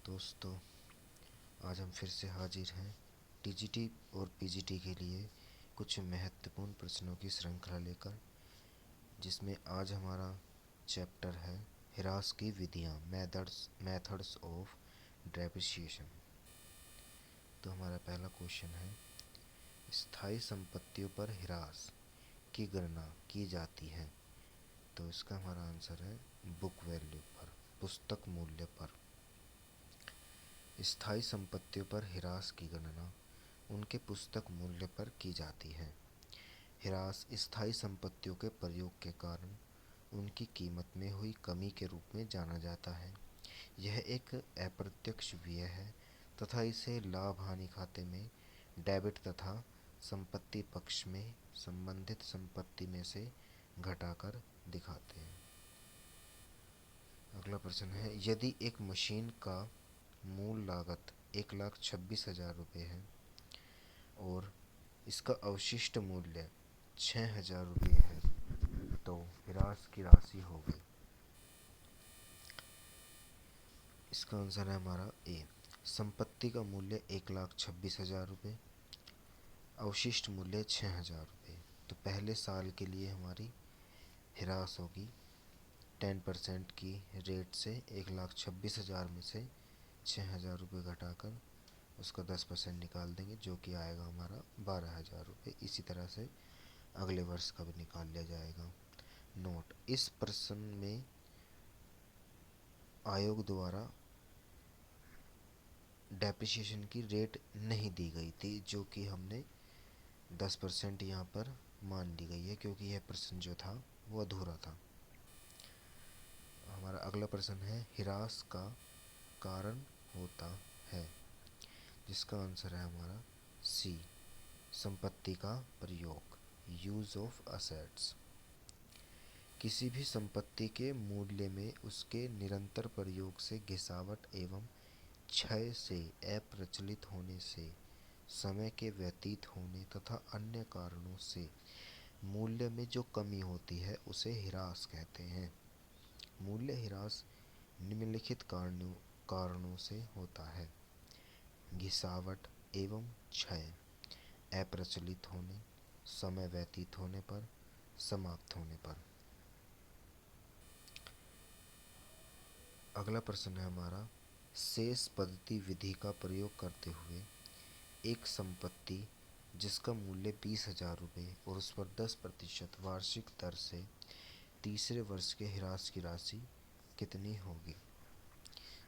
दोस्तों, आज हम फिर से हाजिर हैं टीजीटी और पीजीटी के लिए कुछ महत्वपूर्ण प्रश्नों की श्रृंखला लेकर, जिसमें आज हमारा चैप्टर है हिरास की विधियाँ, मेथड्स ऑफ डेप्रिसिएशन। तो हमारा पहला क्वेश्चन है, स्थायी संपत्तियों पर हिरास की गणना की जाती है। तो इसका हमारा आंसर है बुक वैल्यू पर, पुस्तक मूल्य पर। स्थायी संपत्तियों पर हिरास की गणना उनके पुस्तक मूल्य पर की जाती है। हिरास स्थायी संपत्तियों के प्रयोग के कारण उनकी कीमत में हुई कमी के रूप में जाना जाता है। यह एक अप्रत्यक्ष व्यय है तथा इसे लाभ हानि खाते में डेबिट तथा संपत्ति पक्ष में संबंधित संपत्ति में से घटाकर दिखाते हैं। अगला प्रश्न है, यदि एक मशीन का मूल लागत 1,26,000 रुपये है और इसका अवशिष्ट मूल्य 6,000 रुपये है, तो हिरास की राशि होगी। इसका आंसर है हमारा ए। संपत्ति का मूल्य 1,26,000 रुपये, अवशिष्ट मूल्य 6,000 रुपये। तो पहले साल के लिए हमारी हिरास होगी 10% की रेट से 1,26,000 में से 6,000 रुपये घटाकर उसका 10% निकाल देंगे, जो कि आएगा हमारा 12,000 रुपये। इसी तरह से अगले वर्ष का भी निकाल लिया जाएगा। नोट, इस प्रश्न में आयोग द्वारा डेप्रिसिएशन की रेट नहीं दी गई थी, जो कि हमने 10% यहाँ पर मान ली गई है, क्योंकि यह प्रश्न जो था वो अधूरा था। हमारा अगला प्रश्न है, हिरास का कारण होता है, जिसका आंसर है हमारा सी, संपत्ति का प्रयोग, यूज ऑफ असेट्स। किसी भी संपत्ति के मूल्य में उसके निरंतर प्रयोग से गिरावट एवं क्षय से, अप्रचलित होने से, समय के व्यतीत होने तथा अन्य कारणों से मूल्य में जो कमी होती है उसे हिरास कहते हैं। मूल्य ह्रास निम्नलिखित कारणों से होता है: गिरावट एवं क्षय, अप्रचलित होने, समय व्यतीत होने पर, समाप्त होने पर। अगला प्रश्न है हमारा, शेष पद्धति विधि का प्रयोग करते हुए एक संपत्ति जिसका मूल्य 20,000 रुपये और उस पर 10% वार्षिक दर से तीसरे वर्ष के हिरास की राशि कितनी होगी?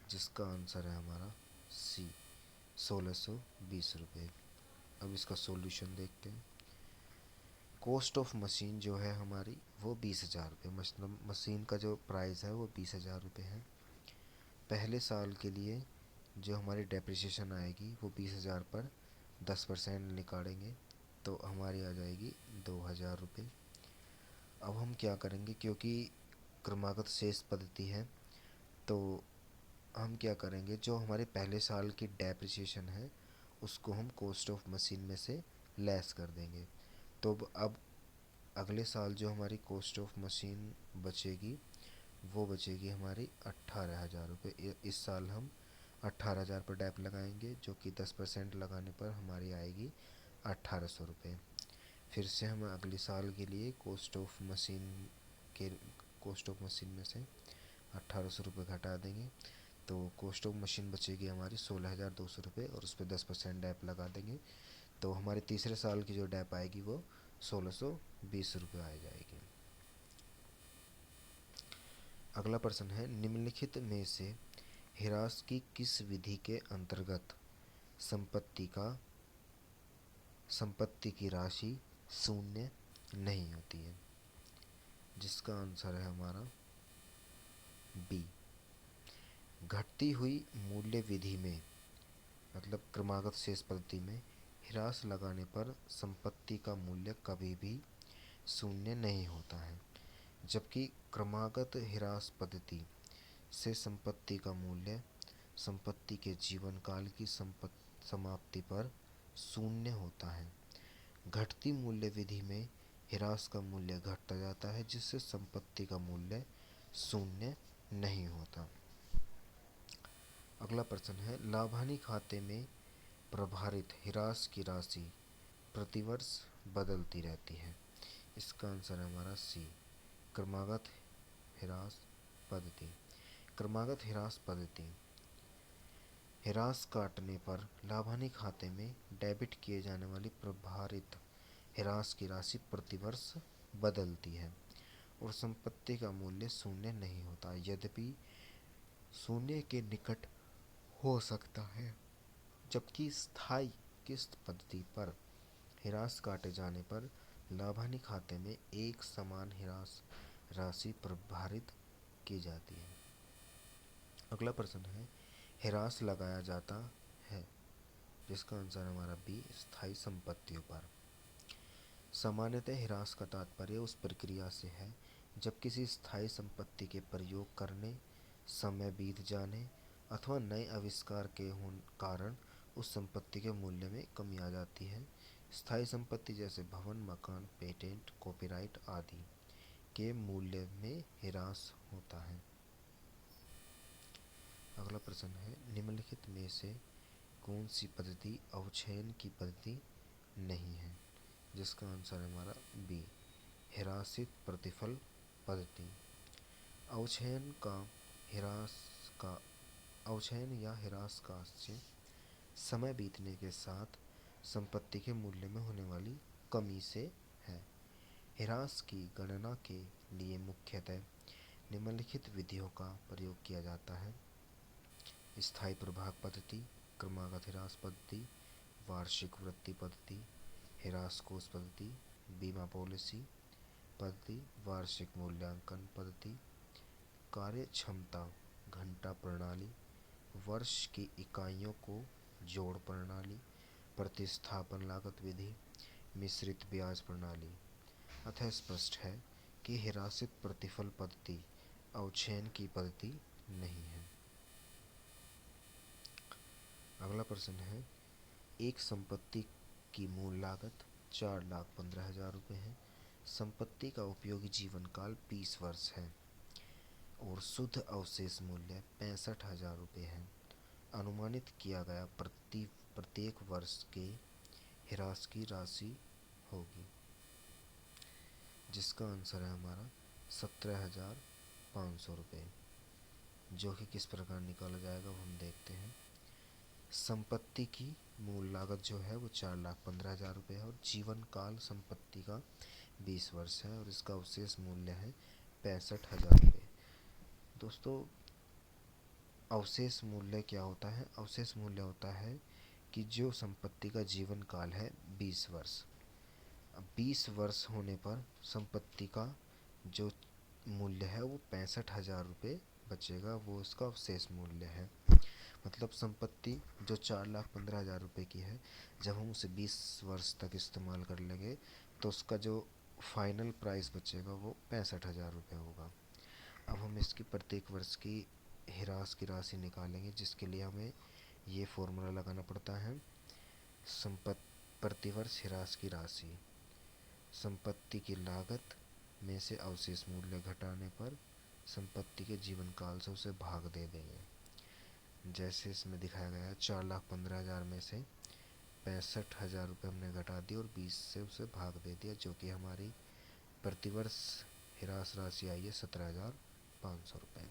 जिसका आंसर है हमारा सी, 1,620 रुपये। अब इसका सॉल्यूशन देखते हैं। कॉस्ट ऑफ मशीन जो है हमारी वो 20,000 रुपये, मतलब मशीन का जो प्राइस है वो 20,000 रुपये है। पहले साल के लिए जो हमारी डेप्रिसिएशन आएगी वो 20,000 पर 10% निकालेंगे तो हमारी आ जाएगी 2,000 रुपये। अब हम क्या करेंगे, क्योंकि क्रमागत शेष पद्धति है, तो हम क्या करेंगे, जो हमारे पहले साल की डेप्रिसिएशन है उसको हम कॉस्ट ऑफ मशीन में से लेस कर देंगे। तो अब अगले साल जो हमारी कॉस्ट ऑफ मशीन बचेगी वो बचेगी हमारी 18,000 रुपये। इस साल हम 18,000 पर डेप लगाएंगे, जो कि 10% लगाने पर हमारी आएगी 1,800 रुपये। फिर से हम अगले साल के लिए कॉस्ट ऑफ मशीन में से 1,800 रुपये घटा देंगे, तो कॉस्ट ऑफ मशीन बचेगी हमारी 16,200 रुपये और उस पर 10% डैप लगा देंगे, तो हमारे तीसरे साल की जो डैप आएगी वो 1,620 रुपये आ जाएगी। अगला प्रश्न है, निम्नलिखित में से हिरास की किस विधि के अंतर्गत संपत्ति की राशि शून्य नहीं होती है? जिसका आंसर है हमारा बी, घटती हुई मूल्य विधि में, मतलब क्रमागत शेष पद्धति में हिरास लगाने पर संपत्ति का मूल्य कभी भी शून्य नहीं होता है, जबकि क्रमागत हिरास पद्धति से संपत्ति का मूल्य संपत्ति के जीवन काल की समाप्ति पर शून्य होता है। घटती मूल्य विधि में हिरास का मूल्य घटता जाता है, जिससे संपत्ति का मूल्य शून्य नहीं होता। अगला प्रश्न है, लाभानी खाते में प्रभारित ह्रास की राशि प्रतिवर्ष बदलती रहती है। इसका आंसर है हमारा सी, क्रमागत ह्रास पद्धति। क्रमागत ह्रास पद्धति ह्रास काटने पर लाभानी खाते में डेबिट किए जाने वाली प्रभारित ह्रास की राशि प्रतिवर्ष बदलती है और संपत्ति का मूल्य शून्य नहीं होता, यद्यपि शून्य के निकट हो सकता है। जबकि स्थायी किस्त पद्धति पर ह्रास काटे जाने पर लाभानी खाते में एक समान ह्रास राशि प्रभारित की जाती है। अगला प्रश्न है, ह्रास लगाया जाता है, जिसका आंसर हमारा बी, स्थायी संपत्तियों पर। सामान्यतः ह्रास का तात्पर्य उस प्रक्रिया से है जब किसी स्थायी संपत्ति के प्रयोग करने, समय बीत जाने अथवा नए आविष्कार के कारण उस संपत्ति के मूल्य में कमी आ जाती है। स्थायी संपत्ति जैसे भवन, मकान, पेटेंट, कॉपीराइट आदि के मूल्य में ह्रास होता है। अगला प्रश्न है, निम्नलिखित में से कौन सी पद्धति अवक्षयन की पद्धति नहीं है? जिसका आंसर है हमारा बी, ह्रासित प्रतिफल पद्धति। अवक्षयन या ह्रास का आशय समय बीतने के साथ संपत्ति के मूल्य में होने वाली कमी से है। ह्रास की गणना के लिए मुख्यतः निम्नलिखित विधियों का प्रयोग किया जाता है: स्थायी प्रभाग पद्धति, क्रमागत ह्रास पद्धति, वार्षिक वृद्धि पद्धति, ह्रास कोष पद्धति, बीमा पॉलिसी पद्धति, वार्षिक मूल्यांकन पद्धति, कार्य क्षमता घंटा प्रणाली, वर्ष की इकाइयों को जोड़ प्रणाली, प्रतिस्थापन लागत विधि, मिश्रित ब्याज प्रणाली। अतः स्पष्ट है कि ह्रासित प्रतिफल पद्धति अवक्षयन की पद्धति नहीं है। अगला प्रश्न है, एक संपत्ति की मूल लागत 4,15,000 रुपये है। संपत्ति का उपयोगी जीवन काल 20 वर्ष है और शुद्ध अवशेष मूल्य 65,000 रुपये है। अनुमानित किया गया प्रत्येक वर्ष के ह्रास की राशि होगी, जिसका आंसर है हमारा 17,500 रुपये, जो कि किस प्रकार निकाला जाएगा वो हम देखते हैं। संपत्ति की मूल लागत जो है वो 4,15,000 रुपये है और जीवन काल संपत्ति का 20 वर्ष है और इसका अवशेष मूल्य है 65,000 रुपये। दोस्तों, अवशेष मूल्य क्या होता है? अवशेष मूल्य होता है कि जो संपत्ति का जीवन काल है 20 वर्ष, अब 20 वर्ष होने पर संपत्ति का जो मूल्य है वो 65,000 रुपये बचेगा, वो उसका अवशेष मूल्य है। मतलब संपत्ति जो 4,15,000 रुपये की है, जब हम उसे 20 वर्ष तक इस्तेमाल कर लेंगे तो उसका जो फाइनल प्राइस बचेगा वो 65,000 रुपये होगा। अब हम इसकी प्रत्येक वर्ष की ह्रास की राशि निकालेंगे, जिसके लिए हमें ये फॉर्मूला लगाना पड़ता है, प्रतिवर्ष ह्रास की राशि संपत्ति की लागत में से अवशेष मूल्य घटाने पर संपत्ति के जीवन काल से उसे भाग दे देंगे। जैसे इसमें दिखाया गया है, 4,15,000 में से 65,000 रुपये हमने घटा दिए और 20 से उसे भाग दे दिया, जो कि हमारी प्रतिवर्ष ह्रास राशि आई है 17,500 रुपये।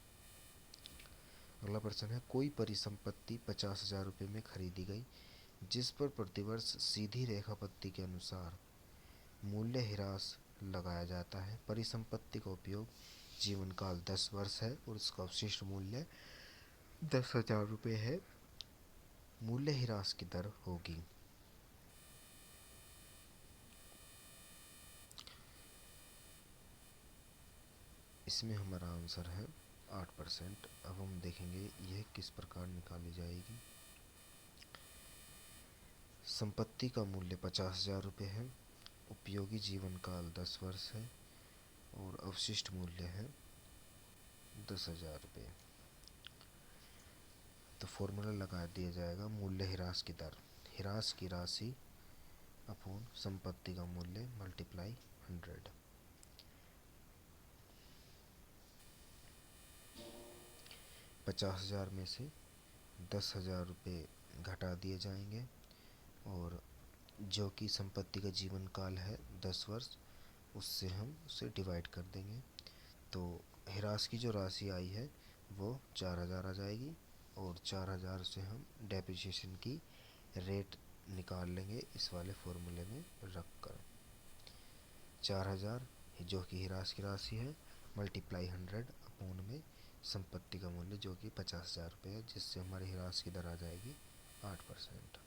अगला प्रश्न है, कोई परिसंपत्ति 50,000 रुपये में खरीदी गई जिस पर प्रतिवर्ष सीधी रेखा पद्धति के अनुसार मूल्य ह्रास लगाया जाता है। परिसंपत्ति का उपयोग जीवन काल 10 वर्ष है और इसका अवशिष्ट मूल्य 10,000 रुपये है। मूल्य ह्रास की दर होगी इसमें हमारा आंसर है 8%। अब हम देखेंगे यह किस प्रकार निकाली जाएगी। संपत्ति का मूल्य 50,000 रुपये है, उपयोगी जीवन काल 10 वर्ष है और अवशिष्ट मूल्य है 10,000 रुपये। तो फॉर्मूला लगा दिया जाएगा मूल्य ह्रास की दर, ह्रास की राशि अपॉन संपत्ति का मूल्य मल्टीप्लाई 100। 50,000 में से 10,000 रुपये घटा दिए जाएंगे और जो कि संपत्ति का जीवन काल है 10 वर्ष, उससे हम उसे डिवाइड कर देंगे। तो हिरास की जो राशि आई है वो 4,000 आ जाएगी और 4,000 से हम डेप्रिसिएशन की रेट निकाल लेंगे इस वाले फॉर्मूले में रख कर। 4,000 जो कि हिरास की राशि है मल्टीप्लाई 100 अपोन में संपत्ति का मूल्य जो कि 50,000 रुपये है, जिससे हमारी हिरास की दर आ जाएगी 8%।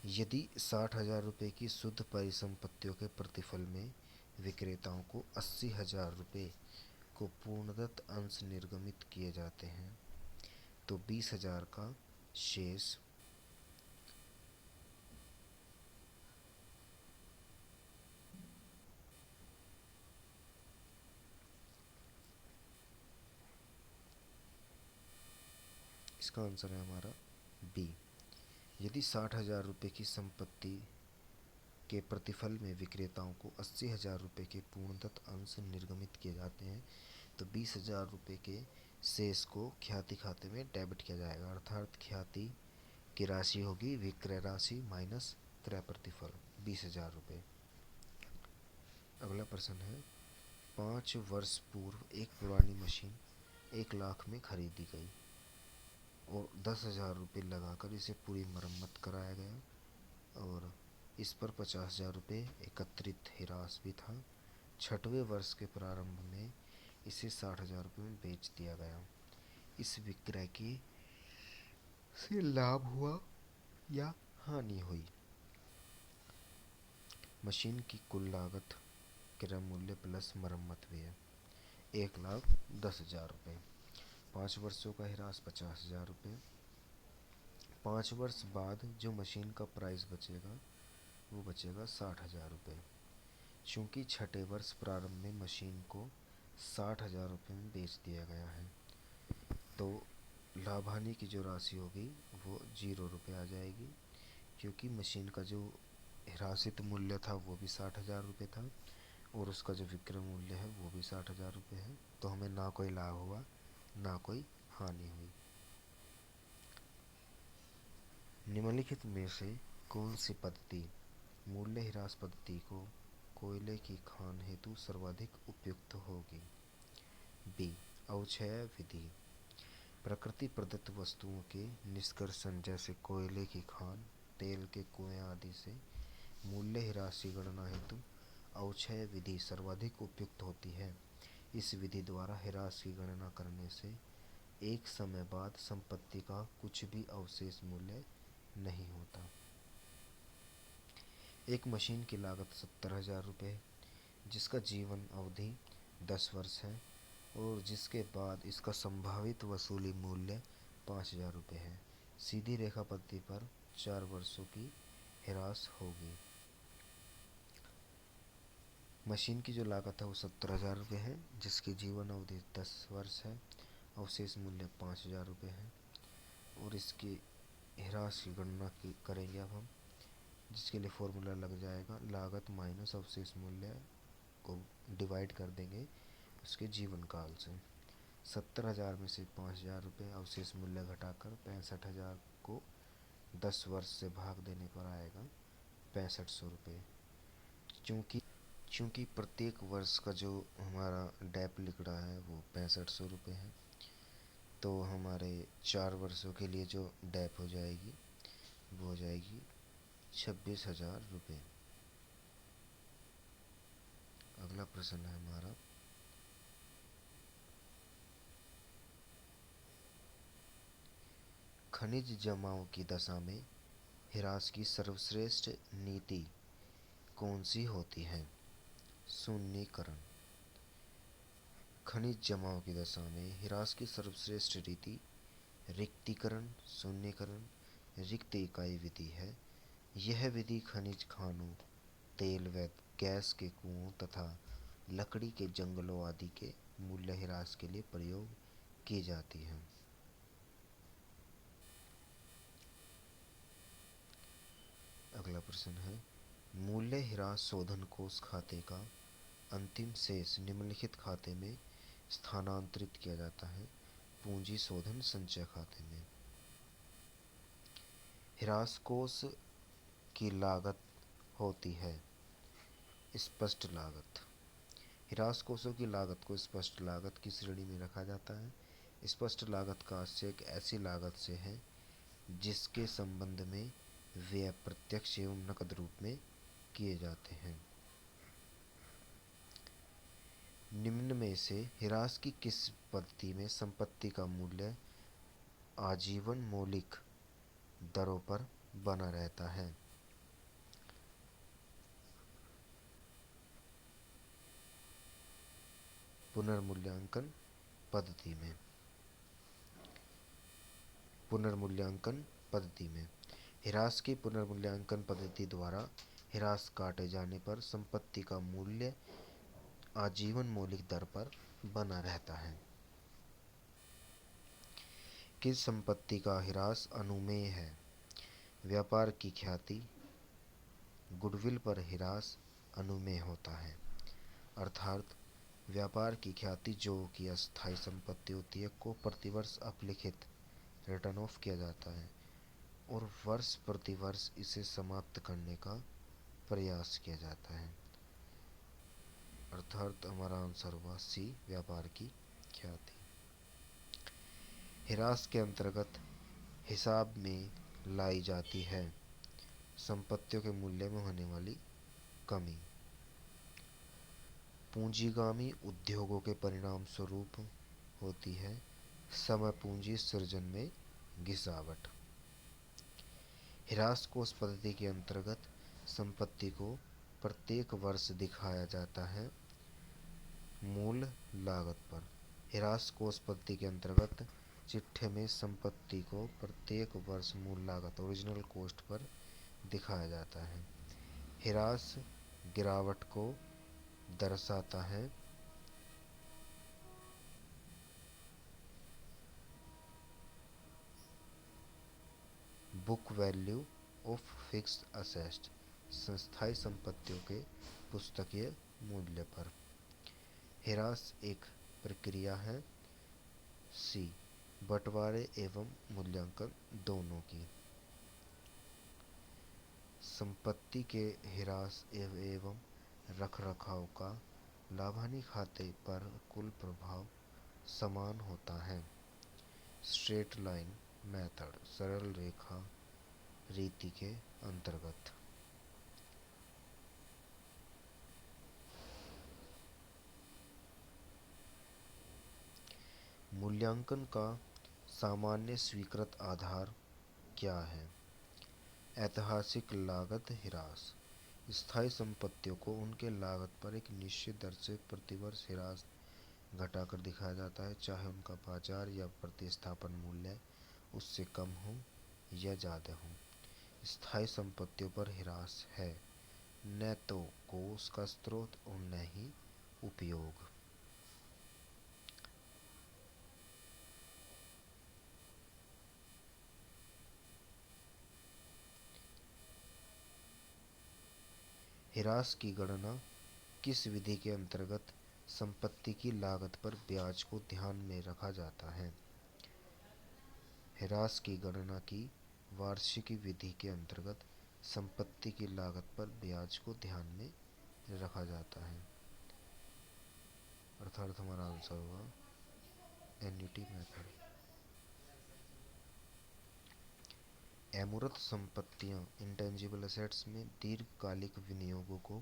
यदि 60,000 रुपये की शुद्ध परिसंपत्तियों के प्रतिफल में विक्रेताओं को 80,000 रुपये को पूर्णदत्त अंश निर्गमित किए जाते हैं तो 20,000 का शेष इसका आंसर है हमारा बी। यदि 60,000 रुपये की संपत्ति के प्रतिफल में विक्रेताओं को 80,000 रुपये के पूर्णदत्त अंश निर्गमित किए जाते हैं तो 20,000 रुपये के शेष को ख्याति खाते में डेबिट किया जाएगा, अर्थात ख्याति की राशि होगी विक्रय राशि माइनस क्रय प्रतिफल 20,000 रुपये। अगला प्रश्न है 5 वर्ष पूर्व एक पुरानी मशीन 1 लाख में खरीदी गई और 10,000 रुपये लगाकर इसे पूरी मरम्मत कराया गया और इस पर 50,000 रुपये एकत्रित हिरास भी था। 6वें वर्ष के प्रारंभ में इसे 60,000 रुपये में बेच दिया गया। इस विक्रय की से लाभ हुआ या हानि हुई? मशीन की कुल लागत क्रय मूल्य प्लस मरम्मत भी है 1,10,000 रुपये। 5 वर्षों का हिरास 50,000 रुपये। 5 वर्ष बाद जो मशीन का प्राइस बचेगा वो बचेगा 60,000 रुपये। चूँकि 6ठे वर्ष प्रारंभ में मशीन को 60,000 रुपये में बेच दिया गया है तो लाभ हानि की जो राशि होगी वो 0 रुपये आ जाएगी, क्योंकि मशीन का जो हिरासित मूल्य था वो भी 60,000 रुपये था और उसका जो विक्रय मूल्य है वो भी 60,000 रुपये है। तो हमें ना कोई लाभ हुआ ना कोई हानि हुई। निम्नलिखित में से कौन सी पद्धति मूल्य ह्रास पद्धति को कोयले की खान हेतु सर्वाधिक उपयुक्त होगी? बी अवक्षय विधि। प्रकृति प्रदत्त वस्तुओं के निष्कर्षण जैसे कोयले की खान, तेल के कुएं आदि से मूल्य ह्रास की गणना हेतु अवक्षय विधि सर्वाधिक उपयुक्त होती है। इस विधि द्वारा ह्रास की गणना करने से एक समय बाद संपत्ति का कुछ भी अवशेष मूल्य नहीं होता। एक मशीन की लागत 70,000 रुपये, जिसका जीवन अवधि 10 वर्ष है और जिसके बाद इसका संभावित वसूली मूल्य 5,000 रुपये है। सीधी रेखा पद्धति पर 4 वर्षों की ह्रास होगी। मशीन की जो लागत है वो 70,000 रुपये है, जिसकी जीवन अवधि 10 वर्ष है, अवशेष मूल्य 5,000 रुपये है और इसकी ह्रास की गणना करेंगे अब हम, जिसके लिए फॉर्मूला लग जाएगा लागत माइनस अवशेष मूल्य को डिवाइड कर देंगे उसके जीवन काल से। 70,000 में से 5,000 रुपये अवशेष मूल्य घटाकर 65,000 को 10 वर्ष से भाग देने पर आएगा 6500 रुपये। चूँकि प्रत्येक वर्ष का जो हमारा डेप लिख रहा है वो 6500 रुपये है, तो हमारे 4 वर्षों के लिए जो डेप हो जाएगी वो हो जाएगी 26,000 रुपये। अगला प्रश्न है हमारा खनिज जमाव की दशा में ह्रास की सर्वश्रेष्ठ नीति कौन सी होती है? शून्यीकरण। खनिज जमाव की दशा में ह्रास की सर्वश्रेष्ठ रीति रिक्तीकरण, शून्यीकरण, रिक्त इकाई विधि है। यह विधि खनिज खानों, तेल व गैस के कुओं तथा लकड़ी के जंगलों आदि के मूल्य ह्रास के लिए प्रयोग की जाती है। अगला प्रश्न है मूल्य ह्रास शोधन कोष खाते का अंतिम शेष निम्नलिखित खाते में स्थानांतरित किया जाता है। पूंजी शोधन संचय खाते में। ह्रास कोष की लागत होती है स्पष्ट लागत। ह्रास कोषों की लागत को स्पष्ट लागत की श्रेणी में रखा जाता है। स्पष्ट लागत का आशय एक ऐसी लागत से है जिसके संबंध में व्यय प्रत्यक्ष एवं नकद रूप में किए जाते हैं। निम्न में से ह्रास की किस पद्धति में संपत्ति का मूल्य आजीवन मौलिक दरों पर बना रहता है? पुनर्मूल्यांकन पद्धति में। पुनर्मूल्यांकन पद्धति में ह्रास की पुनर्मूल्यांकन पद्धति द्वारा ह्रास काटे जाने पर संपत्ति का मूल्य आजीवन मौलिक दर पर बना रहता है। किस संपत्ति का ह्रास अनुमेय है? व्यापार की ख्याति, गुडविल पर ह्रास अनुमेय होता है, अर्थात व्यापार की ख्याति जो कि अस्थायी संपत्ति होती है को प्रतिवर्ष अपलिखित रिटर्न ऑफ किया जाता है और वर्ष प्रति वर्ष इसे समाप्त करने का प्रयास किया जाता है, अर्थात हमारा आंसर हुआ सी, व्यापार की ख्याति। ह्रास के अंतर्गत हिसाब में लाई जाती है संपत्तियों के मूल्य में होने वाली कमी। पूंजीगामी उद्योगों के परिणाम स्वरूप होती है समय पूंजी सृजन में गिरावट। ह्रास कोष पद्धति के अंतर्गत संपत्ति को प्रत्येक वर्ष दिखाया जाता है मूल लागत पर। ह्रास कोष पद्धति के अंतर्गत चिट्ठे में संपत्ति को प्रत्येक वर्ष मूल लागत ओरिजिनल कॉस्ट पर दिखाया जाता है। ह्रास गिरावट को दर्शाता है book value of fixed assets, स्थायी संपत्तियों के पुस्तकीय मूल्य पर। ह्रास एक प्रक्रिया है सी, बंटवारे एवं मूल्यांकन दोनों की। संपत्ति के ह्रास एवं रखरखाव का लाभहानि खाते पर कुल प्रभाव समान होता है। स्ट्रेट लाइन मेथड, सरल रेखा रीति के अंतर्गत। मूल्यांकन का सामान्य स्वीकृत आधार क्या है? ऐतिहासिक लागत ह्रास। स्थायी संपत्तियों को उनके लागत पर एक निश्चित दर से प्रतिवर्ष ह्रास घटाकर दिखाया जाता है, चाहे उनका बाजार या प्रतिस्थापन मूल्य उससे कम हो या ज़्यादा हो। स्थायी संपत्तियों पर ह्रास है न तो कोष का स्रोत और न ही उपयोग। ह्रास की गणना किस विधि के अंतर्गत संपत्ति की लागत पर ब्याज को ध्यान में रखा जाता है? ह्रास की गणना की वार्षिकी विधि के अंतर्गत संपत्ति की लागत पर ब्याज को ध्यान में रखा जाता है, अर्थात हमारा आंसर हुआ एन्युटी मेथड। अमूर्त संपत्तियां इंटेंजिबल एसेट्स में दीर्घकालिक विनियोगों को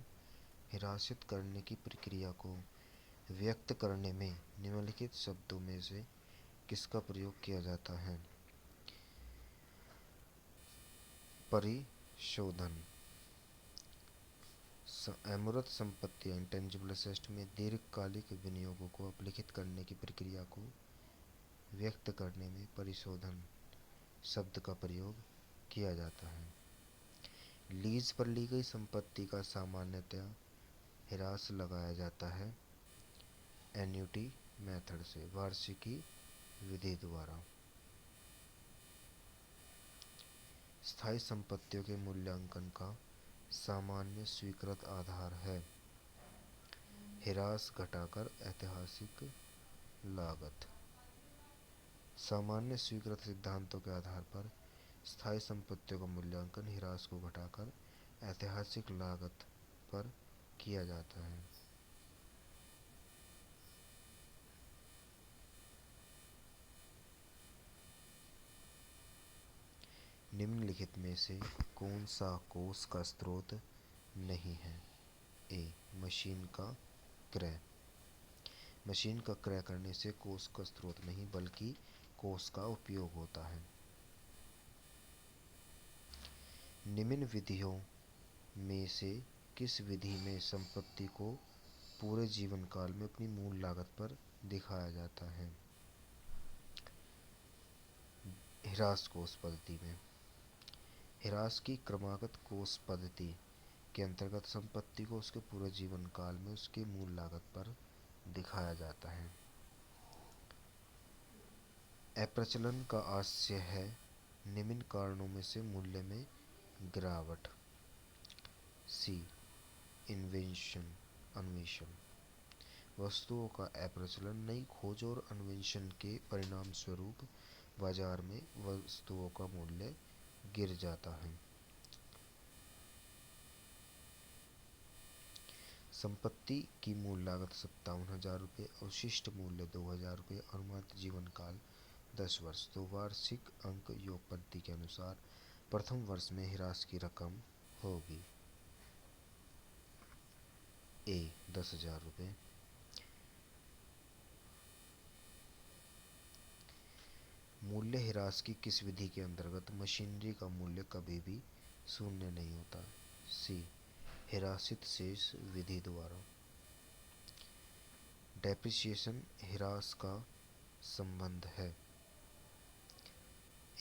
हिरासत करने की प्रक्रिया को व्यक्त करने में निम्नलिखित शब्दों में से किसका प्रयोग किया जाता है? परिशोधन। अमूर्त संपत्तियां इंटेंजिबल एसेट्स में दीर्घकालिक विनियोगों को अपलिखित करने की प्रक्रिया को व्यक्त करने में परिशोधन शब्द का प्रयोग किया जाता है। लीज पर ली गई संपत्ति का सामान्यतया ह्रास लगाया जाता है एन्युटी मेथड से, वार्षिकी विधि द्वारा। स्थायी संपत्तियों के मूल्यांकन का सामान्य स्वीकृत आधार है ह्रास घटाकर ऐतिहासिक लागत। सामान्य स्वीकृत सिद्धांतों के आधार पर स्थायी संपत्तियों का मूल्यांकन ह्रास को घटाकर ऐतिहासिक लागत पर किया जाता है। निम्नलिखित में से कौन सा कोष का स्रोत नहीं है? ए, मशीन का क्रय। मशीन का क्रय करने से कोष का स्रोत नहीं बल्कि कोष का उपयोग होता है। निम्न विधियों में से किस विधि में संपत्ति को पूरे जीवन काल में अपनी मूल लागत पर दिखाया जाता है? ह्रास कोष पद्धति में। ह्रास की क्रमागत कोष पद्धति के अंतर्गत संपत्ति को उसके पूरे जीवन काल में उसके मूल लागत पर दिखाया जाता है। अप्रचलन का आशय है निम्न कारणों में से मूल्य में गिरावट। सी, अन्वेषण। वस्तुओं का अप्रचलन नई खोज और अन्वेषण के परिणाम स्वरूप बाजार में वस्तुओं का मूल्य गिर जाता है। संपत्ति की मूल लागत 57,000 रुपये, अवशिष्ट मूल्य 2,000 रुपये, अनुमानित जीवन काल 10 वर्ष। तो वार्षिक अंक योग पद्धति के अनुसार प्रथम वर्ष में ह्रास की रकम होगी ए, 10,000 रुपये। मूल्य ह्रास की किस विधि के अंतर्गत मशीनरी का मूल्य कभी भी शून्य नहीं होता? सी, ह्रासित शेष विधि द्वारा। डेप्रिसिएशन ह्रास का संबंध है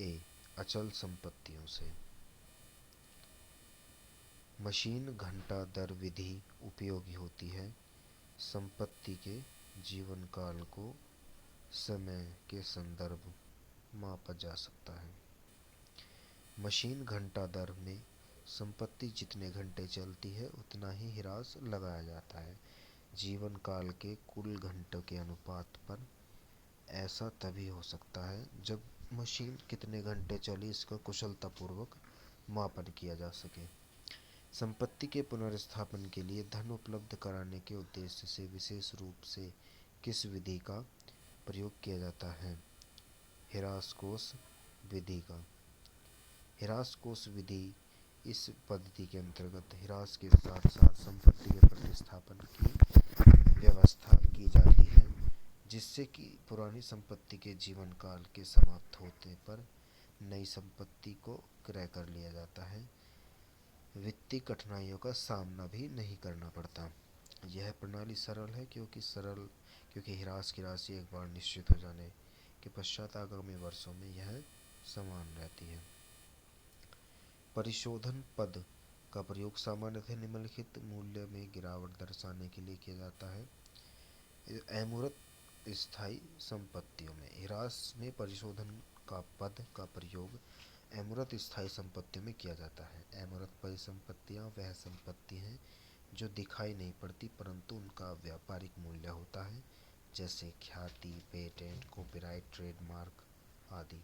ए, अचल संपत्तियों से। मशीन घंटा दर विधि उपयोगी होती है। संपत्ति के जीवन काल को समय के संदर्भ मापा जा सकता है। मशीन घंटा दर में संपत्ति जितने घंटे चलती है उतना ही ह्रास लगाया जाता है। जीवन काल के कुल घंटों के अनुपात पर ऐसा तभी हो सकता है जब मशीन कितने घंटे चली इसका कुशलतापूर्वक मापन किया जा सके। संपत्ति के पुनर्स्थापन के लिए धन उपलब्ध कराने के उद्देश्य से विशेष रूप से किस विधि का प्रयोग किया जाता है? ह्रास कोष विधि का। ह्रास कोष विधि इस पद्धति के अंतर्गत ह्रास के साथ साथ संपत्ति के प्रतिस्थापन की व्यवस्था की जाती है, जिससे कि पुरानी संपत्ति के जीवन काल के समाप्त होने पर नई संपत्ति को क्रय कर लिया जाता है। वित्तीय कठिनाइयों का सामना भी नहीं करना पड़ता। यह प्रणाली सरल है क्योंकि ह्रास की राशि एक बार निश्चित हो जाने के पश्चात आगामी वर्षों में यह समान रहती है। परिशोधन पद का प्रयोग सामान्यतः निम्नलिखित मूल्य में गिरावट दर्शाने के लिए किया जाता है। अमूर्त स्थायी संपत्तियों में ह्रास में परिशोधन का पद का प्रयोग अमूर्त स्थायी संपत्तियों में किया जाता है। अमूर्त परिसंपत्तियां वह संपत्ति हैं जो दिखाई नहीं पड़ती परंतु उनका व्यापारिक मूल्य होता है, जैसे ख्याति, पेटेंट, कॉपीराइट, ट्रेडमार्क आदि।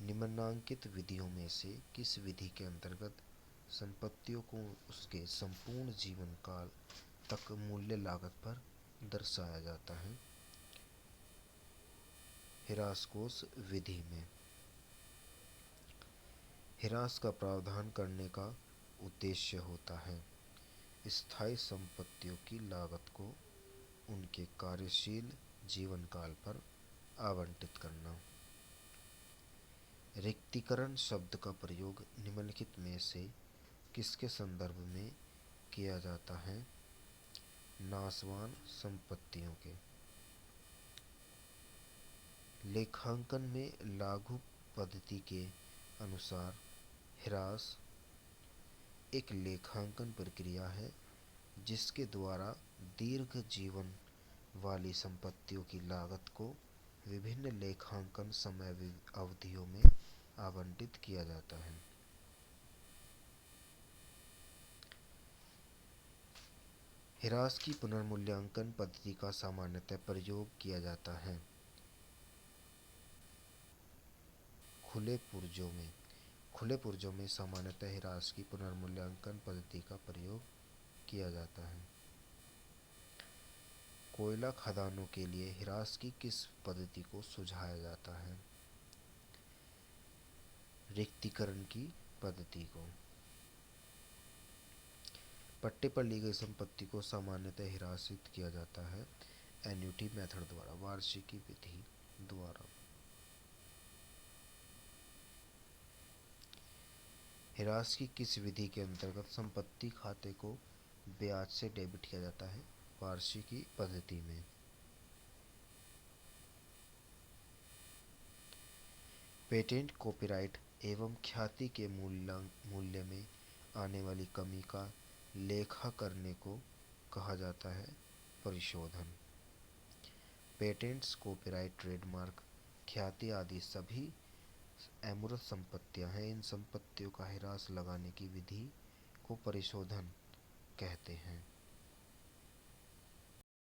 निम्नांकित विधियों में से किस विधि के अंतर्गत संपत्तियों को उसके संपूर्ण जीवन काल तक मूल्य लागत पर दर्शाया जाता है? ह्रास कोष विधि में ह्रास का प्रावधान करने का उद्देश्य होता है स्थायी संपत्तियों की लागत को उनके कार्यशील जीवन काल पर आवंटित करना। रिक्तीकरण शब्द का प्रयोग निम्नलिखित में से किसके संदर्भ में किया जाता है? नाशवान संपत्तियों के। लेखांकन में लागू पद्धति के अनुसार ह्रास एक लेखांकन प्रक्रिया है जिसके द्वारा दीर्घ जीवन वाली संपत्तियों की लागत को विभिन्न लेखांकन समय अवधियों में आवंटित किया जाता है। ह्रास की पुनर्मूल्यांकन पद्धति का सामान्यतः प्रयोग किया जाता है खुले पुर्जों में सामान्यतः ह्रास की पुनर्मूल्यांकन पद्धति का प्रयोग किया जाता है। कोयला खदानों के लिए ह्रास की किस पद्धति को सुझाया जाता है? रिक्तीकरण की पद्धति को। पट्टे पर ली गई संपत्ति को सामान्यतः ह्रासित किया जाता है एन्युटी मेथड द्वारा, वार्षिकी विधि द्वारा। ह्रास की किस विधि के अंतर्गत संपत्ति खाते को ब्याज से डेबिट किया जाता है? वार्षिकी पद्धति में। पेटेंट, कॉपीराइट एवं ख्याति के मूल्य में आने वाली कमी का लेखा करने को कहा जाता है परिशोधन। पेटेंट्स, कॉपीराइट, ट्रेडमार्क, ख्याति आदि सभी अमूर्त संपत्तियां हैं। इन संपत्तियों का ह्रास लगाने की विधि को परिशोधन कहते हैं।